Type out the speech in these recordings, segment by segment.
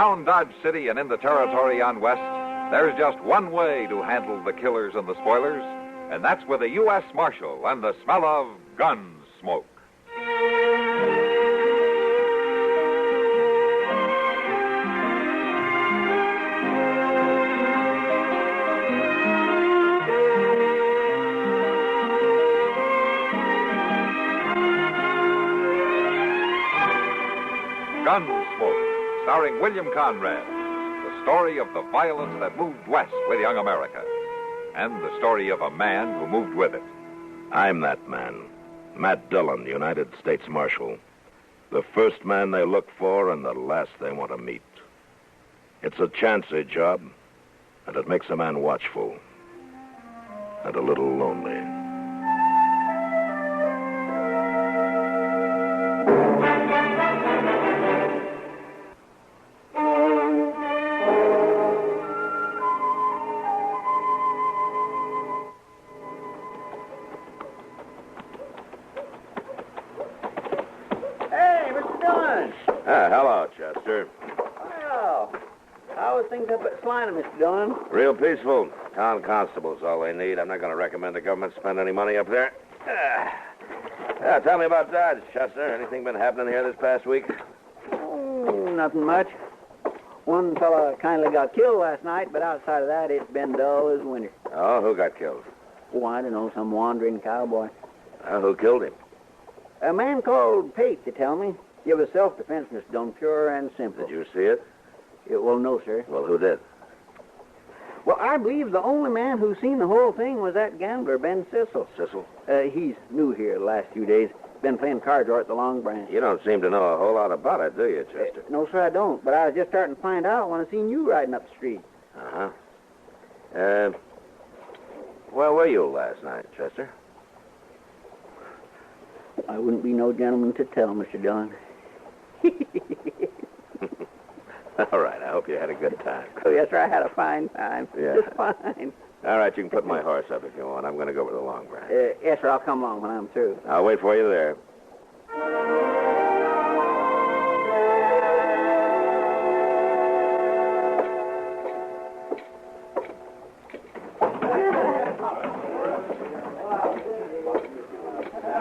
Around Dodge City and in the territory on West, there's just one way to handle the killers and the spoilers, and that's with a U.S. Marshal and the smell of Gunsmoke. Gunsmoke, starring William Conrad. The story of the violence that moved west with young America. And the story of a man who moved with it. I'm that man. Matt Dillon, United States Marshal. The first man they look for and the last they want to meet. It's a chancy job, and it makes a man watchful. And a little lonely. Hello, Chester. Well, how are things up at Slynam, Mr. Dillon? Real peaceful. Town constable's all they need. I'm not going to recommend the government spend any money up there. Tell me about Dodge, Chester. Anything been happening here this past week? Oh, nothing much. One fella kindly got killed last night, but outside of that, it's been dull as winter. Oh, who got killed? Oh, I don't know, some wandering cowboy. Who killed him? A man called Pate, they tell me. It was self-defense, Mr. Dillon, pure and simple. Did you see it? Well, no, sir. Well, who did? Well, I believe the only man who seen the whole thing was that gambler, Ben Sissel. Sissel? He's new here the last few days. Been playing cards at the Long Branch. You don't seem to know a whole lot about it, do you, Chester? No, sir, I don't. But I was just starting to find out when I seen you riding up the street. Uh-huh. Where were you last night, Chester? I wouldn't be no gentleman to tell, Mr. Dillon. All right, I hope you had a good time. Oh, yes, sir, I had a fine time. Yeah. Just fine. All right, you can put my horse up if you want. I'm going to go over to the Long Branch. Yes, sir, I'll come along when I'm through. I'll wait for you there.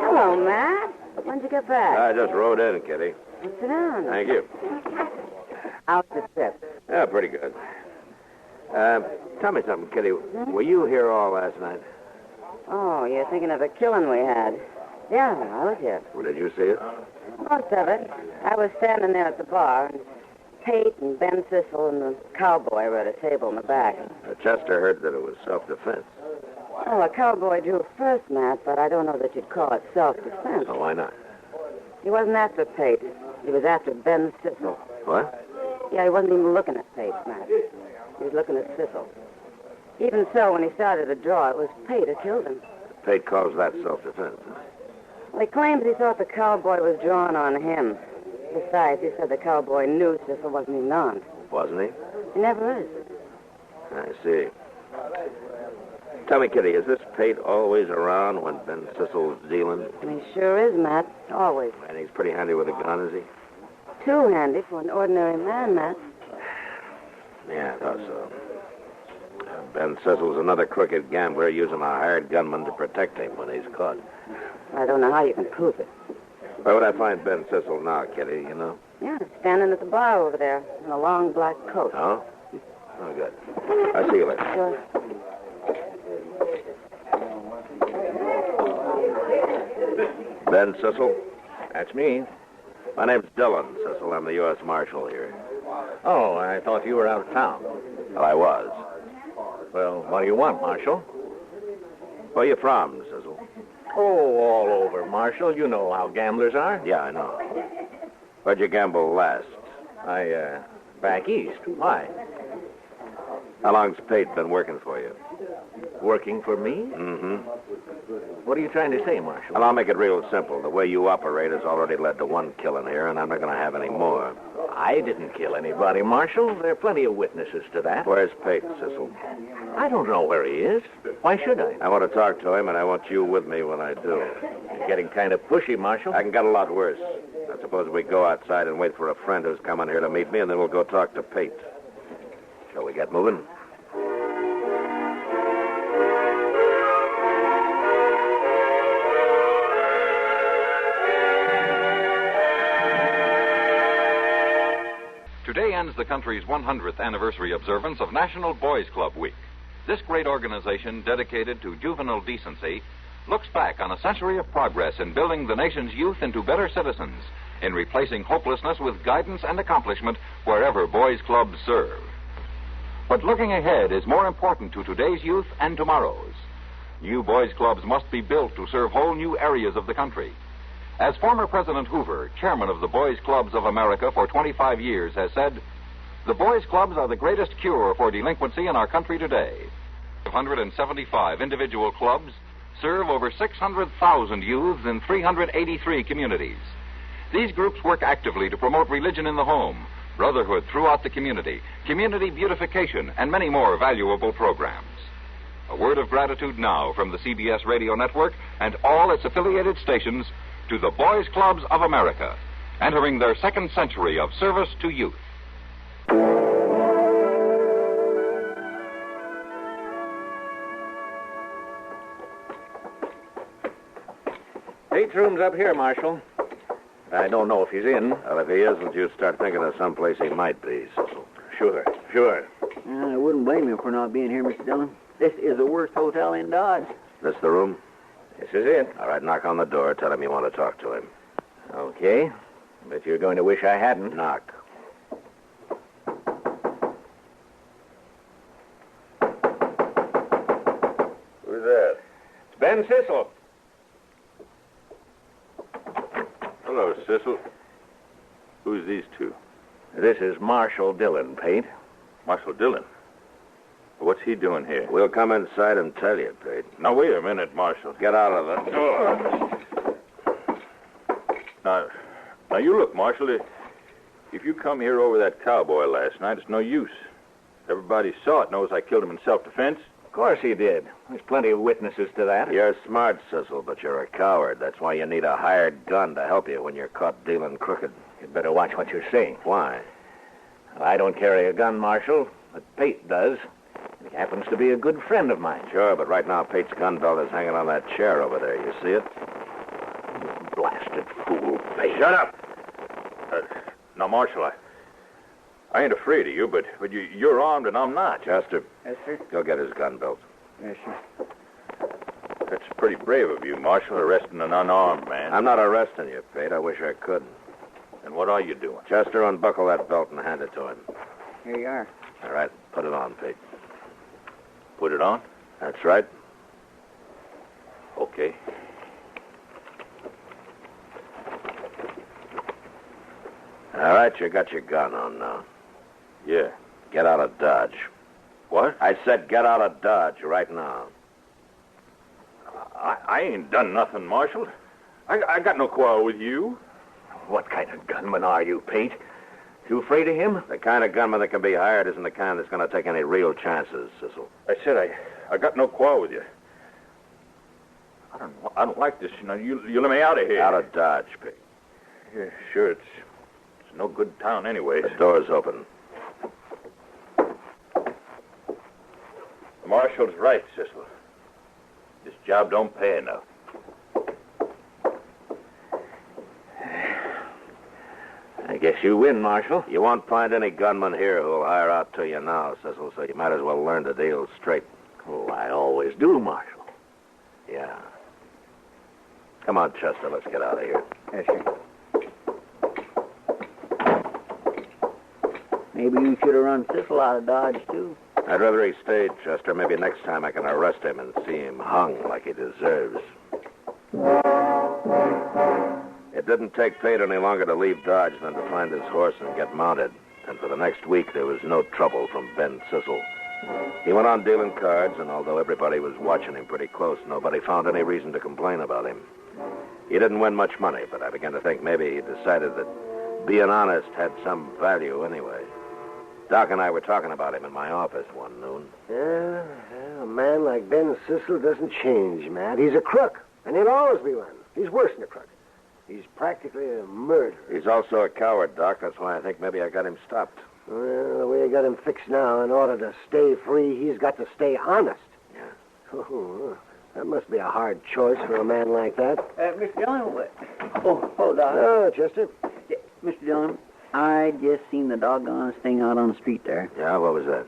Hello, Matt. When'd you get back? I just rode in, Kitty. Sit down. Thank you. How's the trip? Yeah, pretty good. Tell me something, Kitty. Were you here all last night? Oh, you're thinking of the killing we had. Yeah, I was here. Well, did you see it? Most of it. I was standing there at the bar, and Pate and Ben Sissel and the cowboy were at a table in the back. Chester heard that it was self-defense. Oh, a cowboy drew first, Matt, but I don't know that you'd call it self-defense. Oh, why not? He wasn't after Pate. He was after Ben Sissel. What? Yeah, he wasn't even looking at Pate, Matt. He was looking at Sissel. Even so, when he started to draw, it was Pate who killed him. Pate calls that self-defense. Well, he claims he thought the cowboy was drawing on him. Besides, he said the cowboy knew Sissel wasn't even on. Wasn't he? He never is. I see. Tell me, Kitty, is this Pate always around when Ben Sissel's dealing? He sure is, Matt. Always. And he's pretty handy with a gun, is he? Too handy for an ordinary man, Matt. Yeah, I thought so. Ben Sissel's another crooked gambler using a hired gunman to protect him when he's caught. I don't know how you can prove it. Where would I find Ben Sissel now, Kitty, you know? Yeah, standing at the bar over there in a long black coat. Oh? Oh, good. I'll see you later. Sure. Ben Sissel? That's me. My name's Dillon, Sissel. I'm the U.S. Marshal here. Oh, I thought you were out of town. Well, I was. Well, what do you want, Marshal? Where you from, Sissel? Oh, all over, Marshal. You know how gamblers are. Yeah, I know. Where'd you gamble last? Back east. Why? How long's Pate been working for you? Working for me? Mm-hmm. What are you trying to say, Marshal? Well, I'll make it real simple. The way you operate has already led to one killing here, and I'm not going to have any more. I didn't kill anybody, Marshal. There are plenty of witnesses to that. Where's Pate, Sissel? I don't know where he is. Why should I? I want to talk to him, and I want you with me when I do. You're getting kind of pushy, Marshal. I can get a lot worse. I suppose we go outside and wait for a friend who's coming here to meet me, and then we'll go talk to Pate. Shall we get moving? Today ends the country's 100th anniversary observance of National Boys Club Week. This great organization, dedicated to juvenile decency, looks back on a century of progress in building the nation's youth into better citizens, in replacing hopelessness with guidance and accomplishment wherever boys' clubs serve. But looking ahead is more important to today's youth and tomorrow's. New boys' clubs must be built to serve whole new areas of the country. As former President Hoover, chairman of the Boys Clubs of America for 25 years, has said, the boys' clubs are the greatest cure for delinquency in our country today. 175 individual clubs serve over 600,000 youths in 383 communities. These groups work actively to promote religion in the home, brotherhood throughout the community beautification, and many more valuable programs. A word of gratitude now from the CBS Radio Network and all its affiliated stations to the Boys Clubs of America, entering their second century of service to youth. Pate's room's up here, Marshal. I don't know if he's in. Well, if he isn't, you start thinking of someplace he might be, Cecil. Sure. I wouldn't blame you for not being here, Mr. Dillon. This is the worst hotel in Dodge. This the room? This is it. All right, knock on the door. Tell him you want to talk to him. Okay. But you're going to wish I hadn't. Knock. Who's that? It's Ben Sissel. Hello, Sissel. Who's these two? This is Marshal Dillon, Pate. Marshal Dillon. What's he doing here? We'll come inside and tell you, Pate. Now, wait a minute, Marshal. Get out of the door. Now, you look, Marshal. If you come here over that cowboy last night, it's no use. Everybody saw it, knows I killed him in self-defense. Of course he did. There's plenty of witnesses to that. You're smart, Cecil, but you're a coward. That's why you need a hired gun to help you when you're caught dealing crooked. You'd better watch what you're saying. Why? Well, I don't carry a gun, Marshal, but Pate does. He happens to be a good friend of mine. Sure, but right now Pate's gun belt is hanging on that chair over there. You see it? Blasted fool, Pate. Shut up! Now, Marshal, I ain't afraid of you, but you're armed and I'm not. Chester. Yes, sir? Go get his gun belt. Yes, sir. That's pretty brave of you, Marshal, arresting an unarmed man. I'm not arresting you, Pate. I wish I could. And what are you doing? Chester, unbuckle that belt and hand it to him. Here you are. All right, put it on, Pate. Put it on? That's right. Okay. All right, you got your gun on now. Yeah. Get out of Dodge. What? I said get out of Dodge right now. I ain't done nothing, Marshal. I got no quarrel with you. What kind of gunman are you, Pate? You afraid of him? The kind of gunman that can be hired isn't the kind that's going to take any real chances, Cecil. I said I got no quarrel with you. I don't like this. You let me out of here. Out of Dodge, Pete. Yeah, sure. It's no good town anyway. The door's open. The Marshal's right, Cecil. This job don't pay enough. I guess you win, Marshal. You won't find any gunman here who'll hire out to you now, Cecil, so you might as well learn the deal straight. Oh, I always do, Marshal. Yeah. Come on, Chester, let's get out of here. Yes, sir. Maybe you should have run Sissel out of Dodge, too. I'd rather he stayed, Chester. Maybe next time I can arrest him and see him hung like he deserves. It didn't take Pate any longer to leave Dodge than to find his horse and get mounted. And for the next week, there was no trouble from Ben Sissel. He went on dealing cards, and although everybody was watching him pretty close, nobody found any reason to complain about him. He didn't win much money, but I began to think maybe he decided that being honest had some value anyway. Doc and I were talking about him in my office one noon. Yeah, a man like Ben Sissel doesn't change, Matt. He's a crook, and he'll always be one. He's worse than a crook. He's practically a murderer. He's also a coward, Doc. That's why I think maybe I got him stopped. Well, the way you got him fixed now, in order to stay free, he's got to stay honest. Yeah. Oh, that must be a hard choice for a man like that. Mr. Dillon, hold on. Oh, Chester. Yeah, Mr. Dillon, I just seen the doggonest thing out on the street there. Yeah, what was that?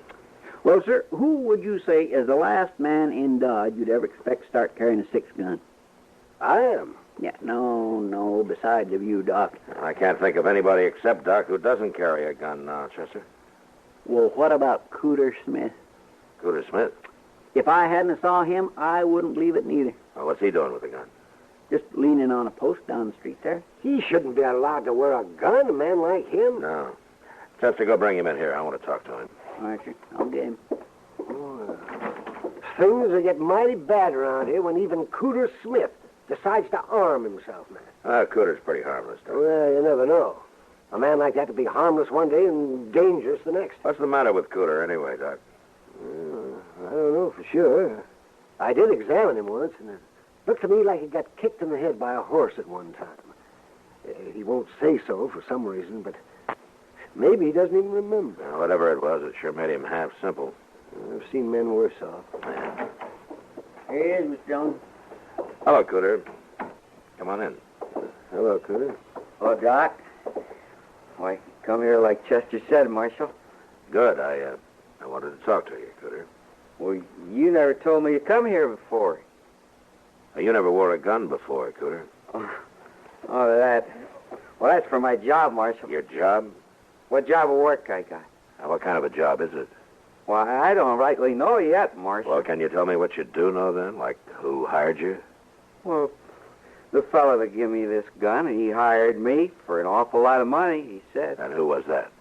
Well, sir, who would you say is the last man in Dodge you'd ever expect to start carrying a 6-gun? I am. Yeah, no, besides of you, Doc. I can't think of anybody except Doc who doesn't carry a gun now, Chester. Well, what about Cooter Smith? Cooter Smith? If I hadn't saw him, I wouldn't believe it neither. Well, what's he doing with a gun? Just leaning on a post down the street there. He shouldn't be allowed to wear a gun, a man like him. No. Chester, go bring him in here. I want to talk to him. All right, sir. I'll get him. Things will get mighty bad around here when even Cooter Smith decides to arm himself, man. Cooter's pretty harmless, Doc. Well, you never know. A man like that could be harmless one day and dangerous the next. What's the matter with Cooter anyway, Doc? I don't know for sure. I did examine him once, and it looked to me like he got kicked in the head by a horse at one time. He won't say so for some reason, but maybe he doesn't even remember. Well, whatever it was, it sure made him half simple. I've seen men worse off. Yeah. Here he is, Mr. Jones. Hello, Cooter. Come on in. Hello, Cooter. Hello, Doc. Why, come here like Chester said, Marshal. Good. I wanted to talk to you, Cooter. Well, you never told me you come here before. You never wore a gun before, Cooter. Oh, that. Well, that's for my job, Marshal. Your job? What job of work I got? What kind of a job is it? Well, I don't rightly know yet, Marshal. Well, can you tell me what you do know then? Like who hired you? Well, the fellow that gave me this gun, he hired me for an awful lot of money, he said. And who was that?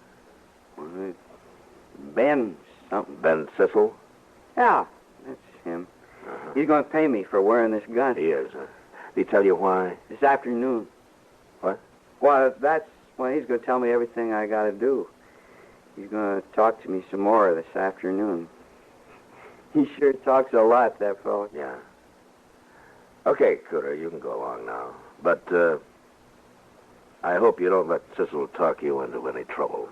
Well, Ben something. Ben Sissel? Yeah, that's him. Uh-huh. He's going to pay me for wearing this gun. He is. Did he tell you why? This afternoon. What? Well, that's when he's going to tell me everything I got to do. He's going to talk to me some more this afternoon. He sure talks a lot, that fellow. Yeah. Okay, Cooter, you can go along now. But, I hope you don't let Sissel talk you into any trouble.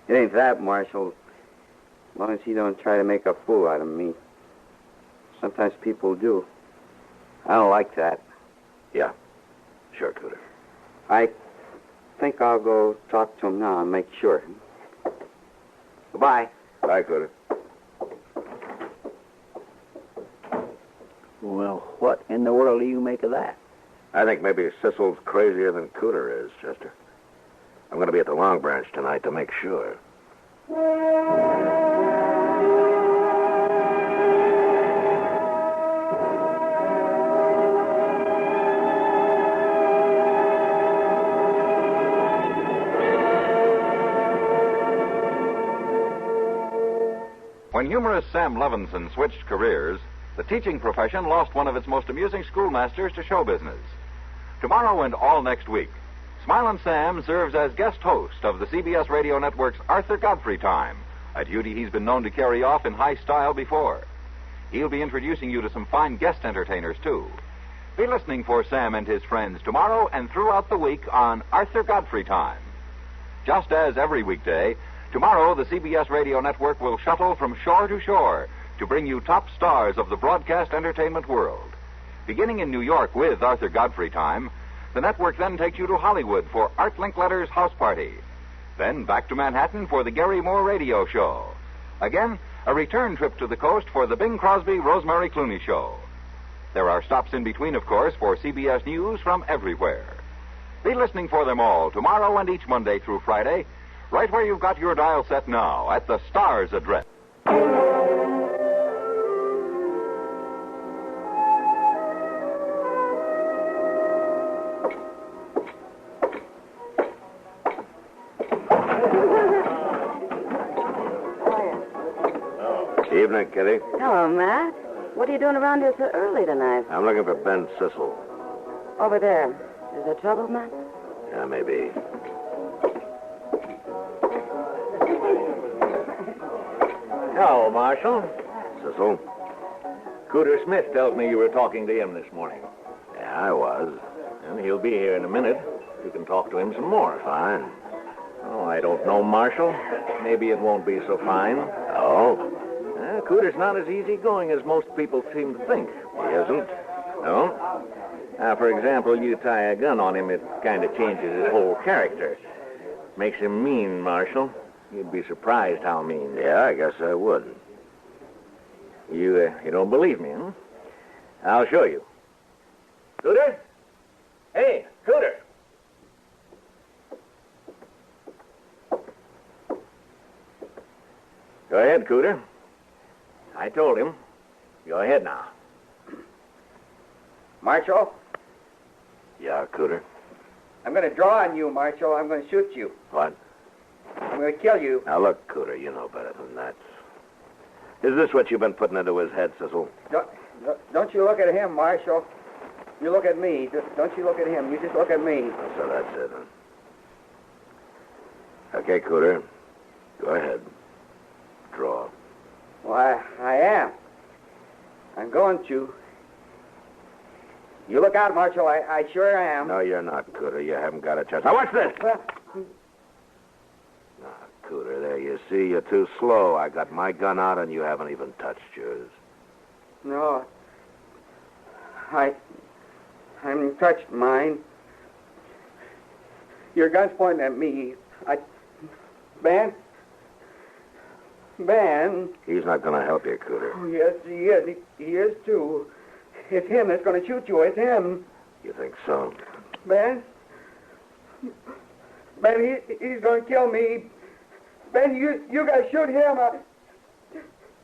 It ain't that, Marshal. As long as he don't try to make a fool out of me. Sometimes people do. I don't like that. Yeah. Sure, Cooter. I think I'll go talk to him now and make sure. Goodbye. Bye, Cooter. Well, what in the world do you make of that? I think maybe Sissel's crazier than Cooter is, Chester. I'm going to be at the Long Branch tonight to make sure. When humorist Sam Levinson switched careers, the teaching profession lost one of its most amusing schoolmasters to show business. Tomorrow and all next week, Smilin' Sam serves as guest host of the CBS Radio Network's Arthur Godfrey Time, a duty he's been known to carry off in high style before. He'll be introducing you to some fine guest entertainers, too. Be listening for Sam and his friends tomorrow and throughout the week on Arthur Godfrey Time. Just as every weekday, tomorrow the CBS Radio Network will shuttle from shore to shore to bring you top stars of the broadcast entertainment world. Beginning in New York with Arthur Godfrey Time, the network then takes you to Hollywood for Art Linkletter's House Party. Then back to Manhattan for the Gary Moore Radio Show. Again, a return trip to the coast for the Bing Crosby, Rosemary Clooney Show. There are stops in between, of course, for CBS News from everywhere. Be listening for them all tomorrow and each Monday through Friday, right where you've got your dial set now at the Star's address. Evening, Kitty. Hello, Matt. What are you doing around here so early tonight? I'm looking for Ben Sissel. Over there. Is there trouble, Matt? Yeah, maybe. Hello, Marshal. Sissel? Cooter Smith tells me you were talking to him this morning. Yeah, I was. And he'll be here in a minute. You can talk to him some more. Fine. Oh, I don't know, Marshal. Maybe it won't be so fine. Oh? Cooter's not as easygoing as most people seem to think. He isn't? No? For example, you tie a gun on him, it kind of changes his whole character. Makes him mean, Marshal. You'd be surprised how mean. Yeah, I guess I would. You don't believe me, huh? I'll show you. Cooter? Hey, Cooter! Go ahead, Cooter. I told him. Go ahead now. Marshal, Yeah, Cooter? I'm going to draw on you, Marshal. I'm going to shoot you. What? I'm going to kill you. Now, look, Cooter, you know better than that. Is this what you've been putting into his head, Cecil? Don't you look at him, Marshal. You look at me. Don't you look at him. You just look at me. Oh, so that's it, huh? Okay, Cooter. Go ahead. Draw. Well, I am. I'm going to. You look out, Marshal. I sure am. No, you're not, Cooter. You haven't got a chance. Now, watch this! Now, Cooter, there, you see, you're too slow. I got my gun out, and you haven't even touched yours. No. I haven't touched mine. Your gun's pointing at me. Ben? He's not going to help you, Cooter. Oh, yes, he is. He is, too. It's him that's going to shoot you. It's him. You think so? Ben, he's going to kill me. Ben, you got to shoot him.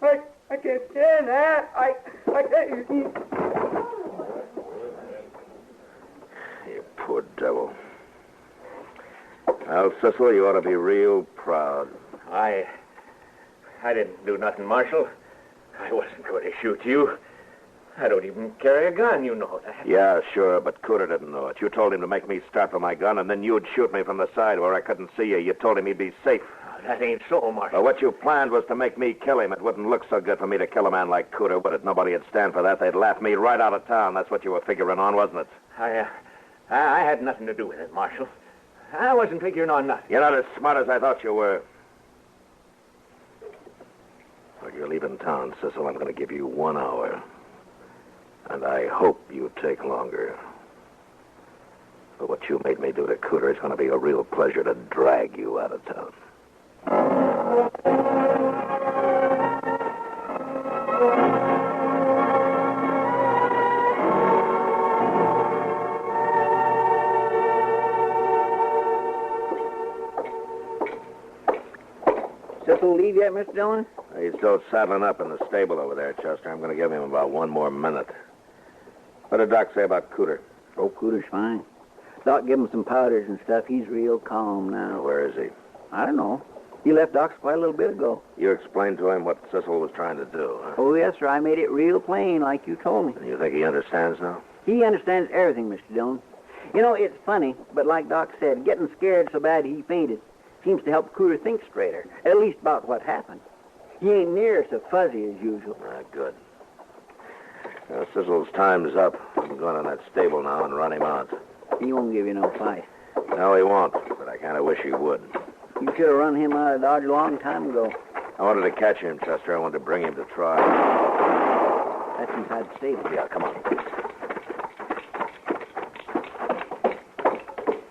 I can't stand that. I can't. You poor devil. Well, Cecil, you ought to be real proud. I didn't do nothing, Marshal. I wasn't going to shoot you. I don't even carry a gun, you know that. Yeah, sure, but Cooter didn't know it. You told him to make me start for my gun, and then you'd shoot me from the side where I couldn't see you. You told him he'd be safe. Oh, that ain't so, Marshal. Well, what you planned was to make me kill him. It wouldn't look so good for me to kill a man like Cooter, would it? Nobody would stand for that. They'd laugh me right out of town. That's what you were figuring on, wasn't it? I had nothing to do with it, Marshal. I wasn't figuring on nothing. You're not as smart as I thought you were. Well, you're leaving town, Cecil. I'm going to give you 1 hour. And I hope you take longer. But what you made me do to Cooter is going to be a real pleasure to drag you out of town. Cecil leave yet, Mr. Dillon? He's still saddling up in the stable over there, Chester. I'm going to give him about 1 more minute. What did Doc say about Cooter? Oh, Cooter's fine. Doc gave him some powders and stuff. He's real calm now. Where is he? I don't know. He left Doc's quite a little bit ago. You explained to him what Cecil was trying to do, huh? Oh, yes, sir. I made it real plain like you told me. And you think he understands now? He understands everything, Mr. Dillon. You know, it's funny, but like Doc said, getting scared so bad he fainted seems to help Cooter think straighter, at least about what happened. He ain't near so fuzzy as usual. Good. Now, Cecil's time's up. I'm going in that stable now and run him out. He won't give you no fight. No, he won't, but I kind of wish he would. You should have run him out of Dodge a long time ago. I wanted to catch him, Chester. I wanted to bring him to trial. That's inside the stable. Yeah, come on.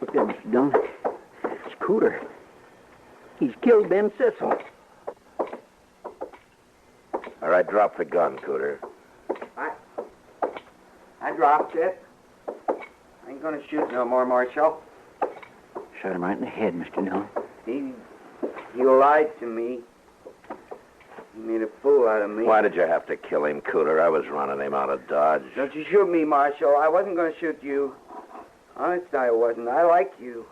Look there, Mr. Dillon. It's Cooter. He's killed Ben Cecil. All right, drop the gun, Cooter. I dropped it. I ain't going to shoot no more, Marshal. Shot him right in the head, Mr. Dillon. He lied to me. He made a fool out of me. Why did you have to kill him, Cooter? I was running him out of Dodge. Don't you shoot me, Marshal. I wasn't going to shoot you. Honest, I wasn't. I like you.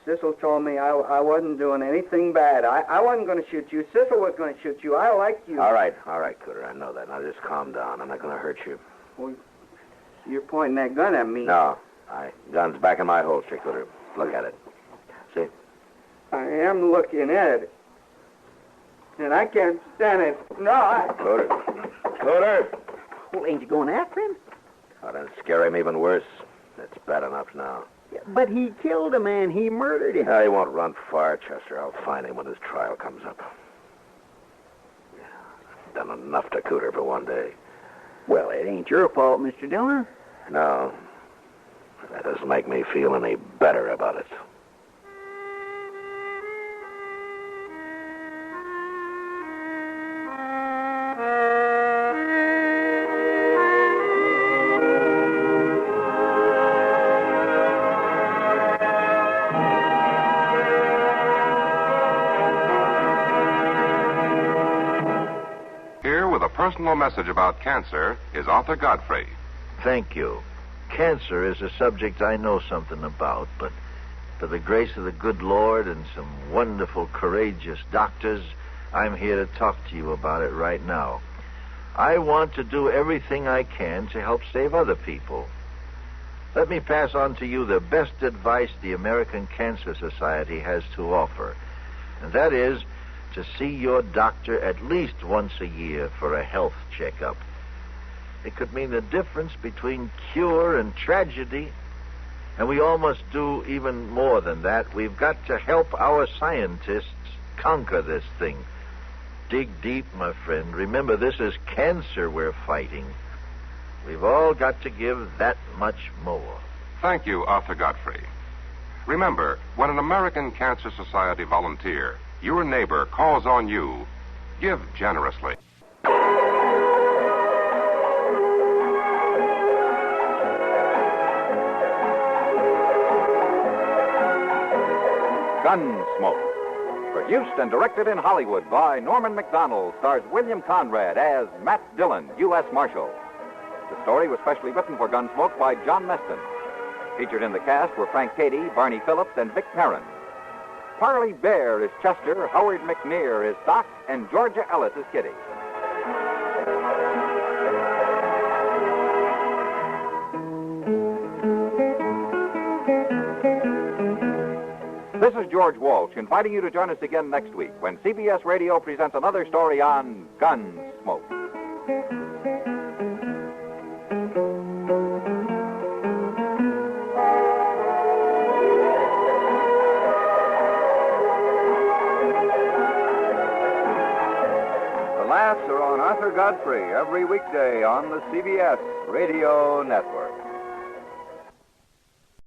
Cecil told me I wasn't doing anything bad. I wasn't going to shoot you. Cecil was going to shoot you. I like you. All right, Cooter. I know that. Now just calm down. I'm not going to hurt you. Well, you're pointing that gun at me. No. My gun's back in my holster, Cooter. Look at it. See? I am looking at it. And I can't stand it. No, Cooter. Well, ain't you going after him? Oh, that'd scare him even worse. It's bad enough now. But he killed a man. He murdered him. He won't run far, Chester. I'll find him when his trial comes up. I've done enough to Cooter for one day. Well, it ain't your fault, Mr. Dillon. No. That doesn't make me feel any better about it. Here, with a personal message about cancer, is Arthur Godfrey. Thank you. Cancer is a subject I know something about, but for the grace of the good Lord and some wonderful, courageous doctors, I'm here to talk to you about it right now. I want to do everything I can to help save other people. Let me pass on to you the best advice the American Cancer Society has to offer, and that is to see your doctor at least once a year for a health checkup. It could mean the difference between cure and tragedy. And we all must do even more than that. We've got to help our scientists conquer this thing. Dig deep, my friend. Remember, this is cancer we're fighting. We've all got to give that much more. Thank you, Arthur Godfrey. Remember, when an American Cancer Society volunteer, your neighbor, calls on you, give generously. Gunsmoke. Produced and directed in Hollywood by Norman Macdonnell, stars William Conrad as Matt Dillon, U.S. Marshal. The story was specially written for Gunsmoke by John Meston. Featured in the cast were Frank Cady, Barney Phillips, and Vic Perrin. Parley Bear is Chester, Howard McNear is Doc, and Georgia Ellis is Kitty. This is George Walsh inviting you to join us again next week when CBS Radio presents another story on Gunsmoke. The laughs are on Arthur Godfrey every weekday on the CBS Radio Network.